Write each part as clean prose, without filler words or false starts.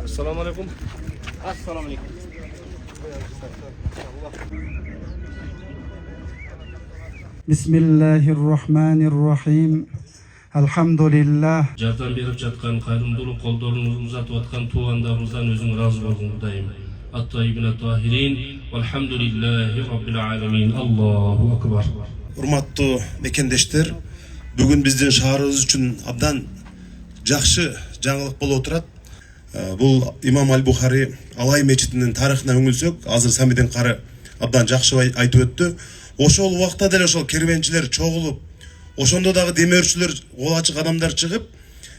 Assalomu alaykum. Assalomu alaykum. Bismillahirrahmanirrahim. Alhamdulillah. Жардам берип жаткан, кайрымдуулук колдоруңузду узатып аткан туугандарыбыздан өзүң ыраазы болгуң Кудайым. Ат-Tayyibin at-Tahirin. Walhamdulillahi rabbil alamin. Allahu akbar. Урматтуу мекендештер, бүгүн биздин шаарыбыз үчүн абдан жакшы жаңылык болуп турат. Бул Имам Аль-Бухари Алай мечитинин тарыхына үңүлсөк, азыр Самидин кары абдан жакшы айтып өттү. Ошол убакта деле ошол кербенчилер чогулуп, ошондо дагы демөөрчүлөр, кол ачык адамдар чыгып,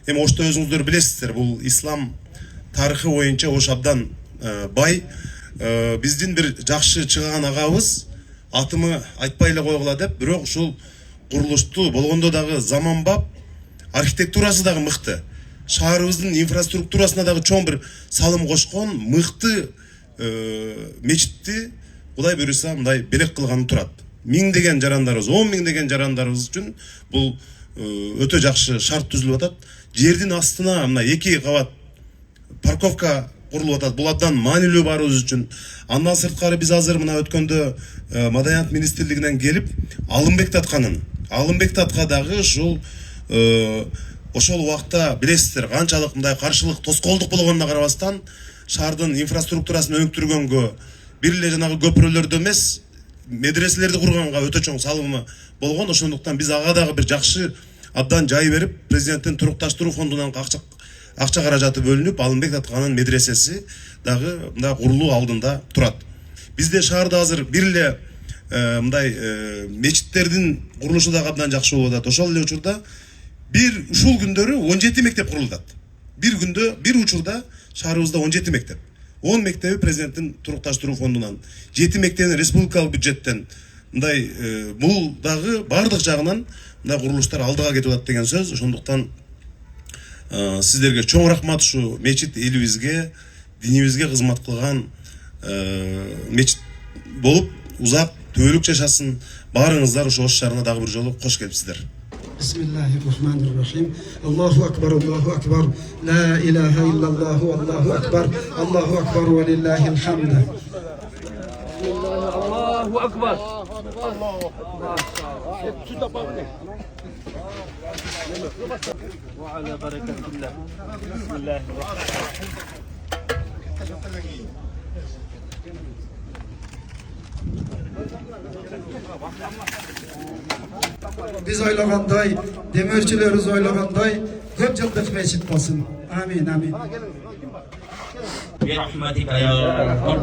эми ошто өзүңүздөр билесиздер, бул ислам тарыхы боюнча ош абдан бай. Биздин бир жакшы чыган агабыз атымы айтпай эле койгула деп, бирок ушул курулушту болгондо дагы заманбап, архитектурасы дагы мыкты. Шаарыбыздын инфраструктурасына дагы чоң бир салым кошкон, мыкты мечитти Кудай буйруса мындай белек кылганы турат. Миңдеген жарандарыбыз, 10 миңдеген жарандарыбыз үчүн бул өтө жакшы шарт түзүлүп атат. Жердин астына мына 2 кабат парковка курулуп атат. Бул абдан маанилүү баарыбыз үчүн. Андан сырткары биз азыр мына өткөндө Маданият министрлигинен келип Алымбек Татка дагы ушул ошол убакта билесиздер канчалык мындай каршылык, тоскоолдук болгонуна карабастан шаардын инфраструктурасын өнүктүргөнгө, бир эле жанагы көпүрөлөрдө эмес, медреселерди курганга өтө чоң салымы болгон. Ошондуктан биз ага дагы бир жакшы абдан жай берип, президенттин турукташтыруу фондунан акча каражаты бөлүнүп, Алымбек Татканын медресеси дагы мындай курулуу алдында турат. Бизде шаарда азыр бир эле мындай мечиттердин курулушу дагы абдан жакшы болуп атат. Ошол эле учурда бир ушул күндөрү 17 мектеп курулат. Бир күндө, бир учурда шаарыбызда 17 мектеп. 10 мектеби президенттин турукташтыруу фондунан, 7 мектебин республикалык бюджеттен. Мындай бул дагы бардык жагынан мындай курулуштар алдыга кетип атат деген сөз. Ошондуктан сиздерге чоң рахмат, ушу мечит элибизге, динибизге кызмат кылган мечит болуп, узак төөлүк жашасын. Баарыңыздар ошо Ош шаарына дагы бир жолу кош келипсиздер. Bismillahirrahmanirrahim. Allahu akbar, Allahu akbar. La ilahe illallah, Allahu akbar. Allahu akbar ve lillahil hamd. Allahu akbar. Allahu akbar. Ve ala bereketillah. Bismillahirrahmanirrahim. Biz oylaganday, demirçileriz oylaganday, köp yıllık meçit olsun. Amin, amin. Bi rahmetika ya Rabbal